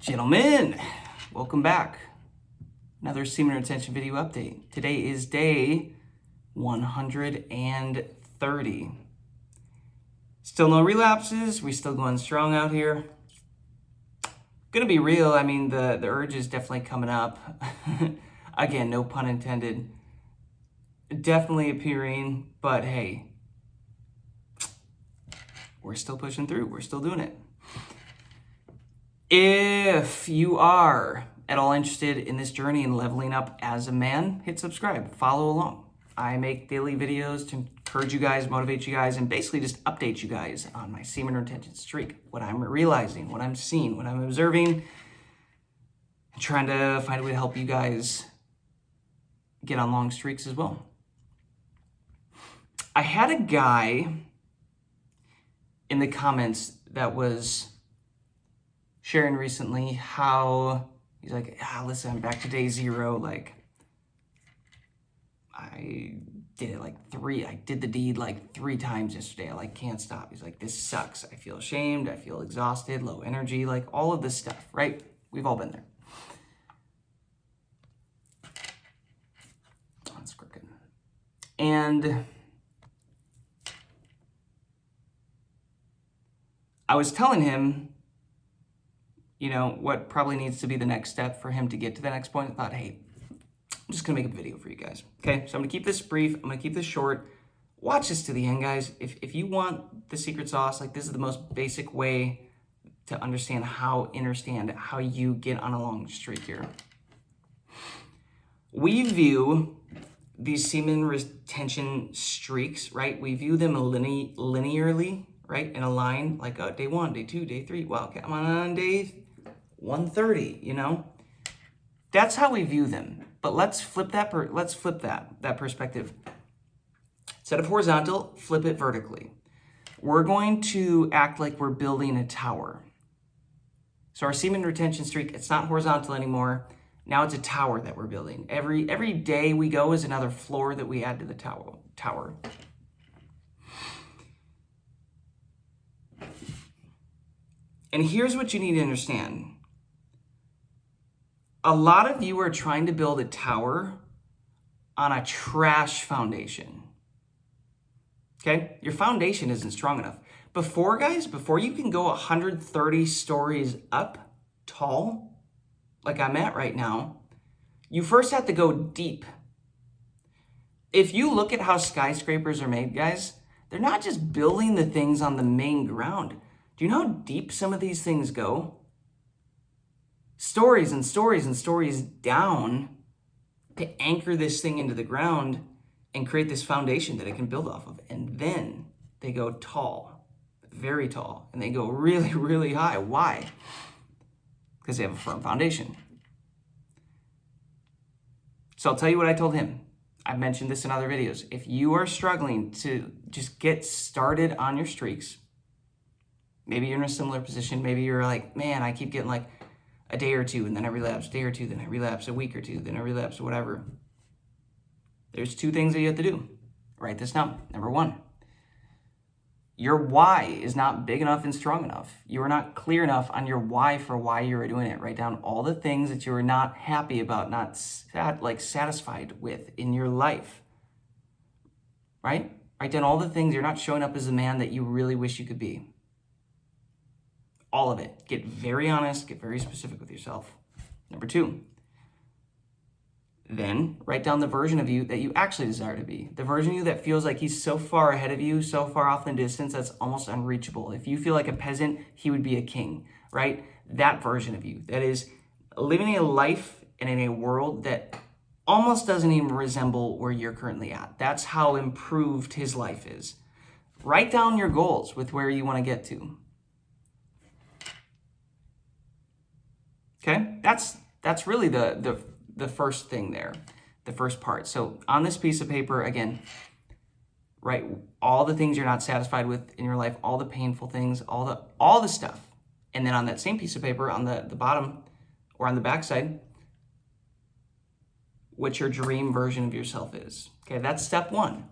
Gentlemen, welcome back. Another semen retention video update. Today is day 130. Still no relapses. We're still going strong out here. Gonna be real. I mean, the urge is definitely coming up. Again, no pun intended. Definitely appearing, but hey, we're still pushing through. We're still doing it. If you are at all interested in this journey and leveling up as a man, hit subscribe, follow along. I make daily videos to encourage you guys, motivate you guys, and basically just update you guys on my semen retention streak, what I'm realizing, what I'm seeing, what I'm observing, and trying to find a way to help you guys get on long streaks as well. I had a guy in the comments that was sharing recently how he's like, listen, I'm back to day 0. Like, I did the deed like 3 times yesterday. I can't stop. He's like, this sucks. I feel ashamed. I feel exhausted, low energy, like all of this stuff, right? We've all been there. That's crooked. And I was telling him, what probably needs to be the next step for him to get to the next point. I thought, hey, I'm just gonna make a video for you guys. Okay, so I'm gonna keep this brief. I'm gonna keep this short. Watch this to the end, guys. If you want the secret sauce, this is the most basic way to understand how you get on a long streak here. We view these semen retention streaks, right? We view them linearly, right? In a line, like day 1, day 2, day 3. Wow, okay, I'm on day 130, That's how we view them. But let's flip that perspective. Instead of horizontal, flip it vertically. We're going to act like we're building a tower. So our semen retention streak, it's not horizontal anymore. Now it's a tower that we're building. Every day we go is another floor that we add to the tower. And here's what you need to understand. A lot of you are trying to build a tower on a trash foundation. Okay? Your foundation isn't strong enough. Before you can go 130 stories up tall, like I'm at right now, you first have to go deep. If you look at how skyscrapers are made, guys, they're not just building the things on the main ground. Do you know how deep some of these things go? Stories and stories and stories down to anchor this thing into the ground and create this foundation that it can build off of. And then they go tall, very tall, and they go really, really high. Why? Because they have a firm foundation. So I'll tell you what I told him. I've mentioned this in other videos. If you are struggling to just get started on your streaks, maybe you're in a similar position. Maybe you're like, man, I keep getting a day or 2, and then I relapse, day or 2, then I relapse, a week or 2, then I relapse, whatever. There's 2 things that you have to do. Write this down. Number 1, your why is not big enough and strong enough. You are not clear enough on your why for why you are doing it. Write down all the things that you are not happy about, not satisfied with in your life. Right? Write down all the things you're not showing up as the man that you really wish you could be. All of it. Get very honest, get very specific with yourself. Number 2, then write down the version of you that you actually desire to be. The version of you that feels like he's so far ahead of you, so far off in the distance, that's almost unreachable. If you feel like a peasant, he would be a king, right? That version of you that is living a life and in a world that almost doesn't even resemble where you're currently at. That's how improved his life is. Write down your goals with where you want to get to. Okay, that's really the first thing there, the first part. So on this piece of paper, again, write all the things you're not satisfied with in your life, all the painful things, all the stuff. And then on that same piece of paper, on the bottom or on the back side, what your dream version of yourself is. Okay, that's step 1.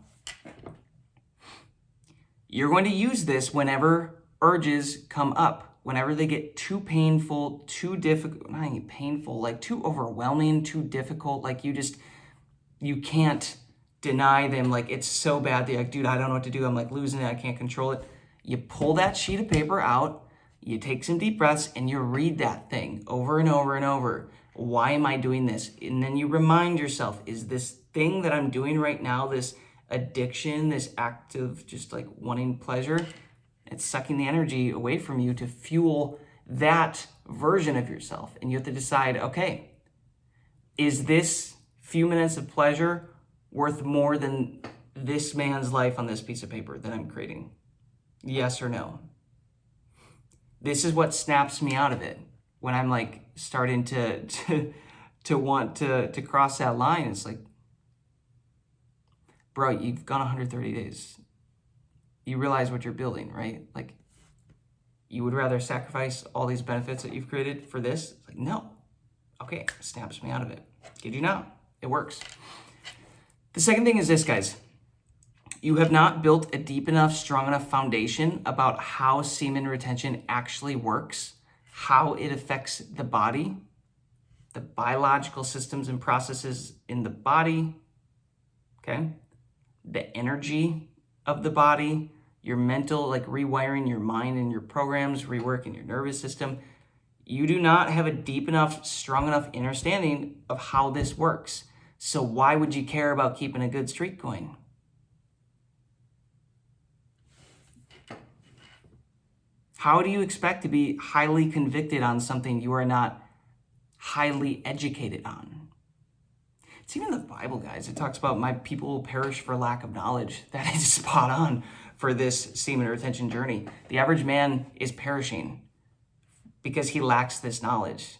You're going to use this whenever urges come up. whenever they get too painful, too difficult, not even painful, like too overwhelming, too difficult, like you can't deny them, like it's so bad that you're like, dude, I don't know what to do. I'm like losing it. I can't control it. You pull that sheet of paper out, you take some deep breaths, and you read that thing over and over and over. Why am I doing this? And then you remind yourself, is this thing that I'm doing right now, this addiction, this act of just like wanting pleasure, it's sucking the energy away from you to fuel that version of yourself. And you have to decide, okay, is this few minutes of pleasure worth more than this man's life on this piece of paper that I'm creating? Yes or no? This is what snaps me out of it when I'm like starting to want to cross that line. It's like, bro, you've gone 130 days. You realize what you're building, right? Like, you would rather sacrifice all these benefits that you've created for this? It's like, no. Okay, snaps me out of it. Kid you not, it works. The second thing is this, guys. You have not built a deep enough, strong enough foundation about how semen retention actually works, how it affects the body, the biological systems and processes in the body, okay? The energy of the body, your mental, like rewiring your mind and your programs, reworking your nervous system. You do not have a deep enough, strong enough understanding of how this works. So why would you care about keeping a good streak going? How do you expect to be highly convicted on something you are not highly educated on? It's even the Bible, guys. It talks about my people will perish for lack of knowledge. That is spot on for this semen retention journey. The average man is perishing because he lacks this knowledge.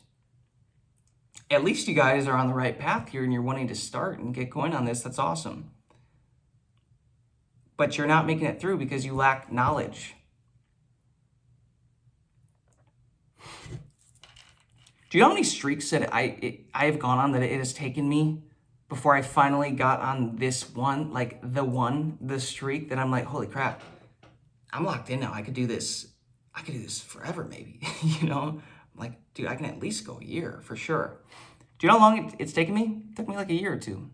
At least you guys are on the right path here and you're wanting to start and get going on this. That's awesome. But you're not making it through because you lack knowledge. Do you know how many streaks that I have gone on that it has taken me before I finally got on this one, like the streak that I'm like, holy crap, I'm locked in now. I could do this forever maybe, you know? I'm like, dude, I can at least go a year for sure. Do you know how long it's taken me? It took me like a year or two.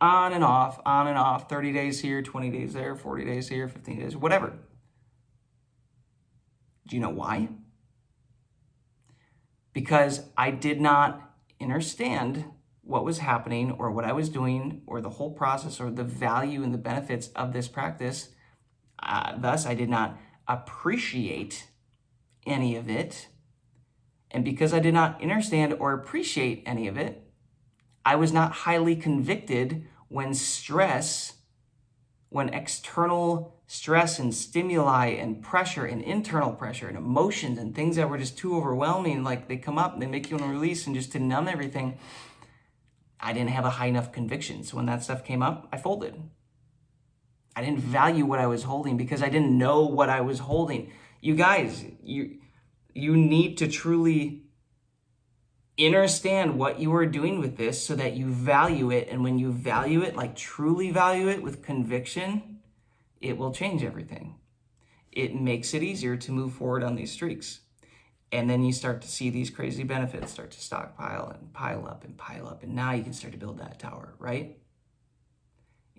On and off, 30 days here, 20 days there, 40 days here, 15 days, whatever. Do you know why? Because I did not understand what was happening or what I was doing or the whole process or the value and the benefits of this practice. Thus, I did not appreciate any of it. And because I did not understand or appreciate any of it, I was not highly convicted when external stress and stimuli and pressure and internal pressure and emotions and things that were just too overwhelming, like they come up and they make you want to release and just to numb everything. I didn't have a high enough conviction. So when that stuff came up, I folded. I didn't value what I was holding because I didn't know what I was holding. You guys, you need to truly understand what you are doing with this so that you value it. And when you value it, like truly value it with conviction, it will change everything. It makes it easier to move forward on these streaks. And then you start to see these crazy benefits start to stockpile and pile up and pile up. And now you can start to build that tower, right?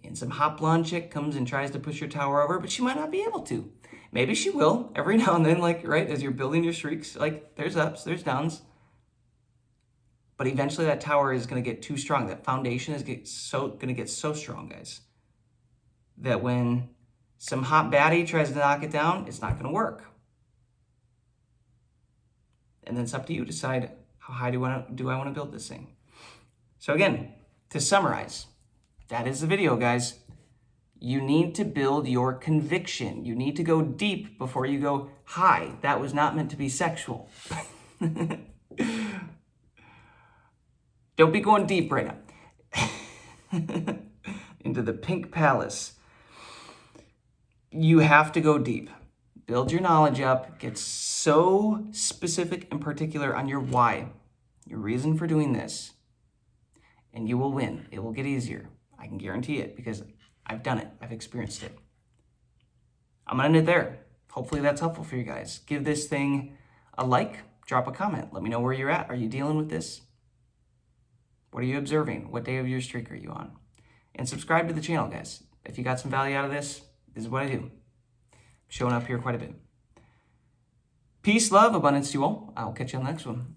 And some hot blonde chick comes and tries to push your tower over, but she might not be able to. Maybe she will every now and then, like, right, as you're building your streaks, like there's ups, there's downs. But eventually that tower is going to get too strong. That foundation is going to get so strong, guys, that when some hot baddie tries to knock it down, it's not going to work. And then it's up to you to decide how high do I want to build this thing. So again, to summarize, that is the video, guys. You need to build your conviction. You need to go deep before you go high. That was not meant to be sexual. Don't be going deep right now. Into the pink palace. You have to go deep. Build your knowledge up. Get so specific and particular on your why, your reason for doing this, and you will win. It will get easier. I can guarantee it because I've done it. I've experienced it. I'm going to end it there. hopefully that's helpful for you guys. Give this thing a like, drop a comment. Let me know where you're at. Are you dealing with this? What are you observing? What day of your streak are you on? And subscribe to the channel, guys. If you got some value out of this, this is what I do. I'm showing up here quite a bit. Peace, love, abundance to you all. I'll catch you on the next one.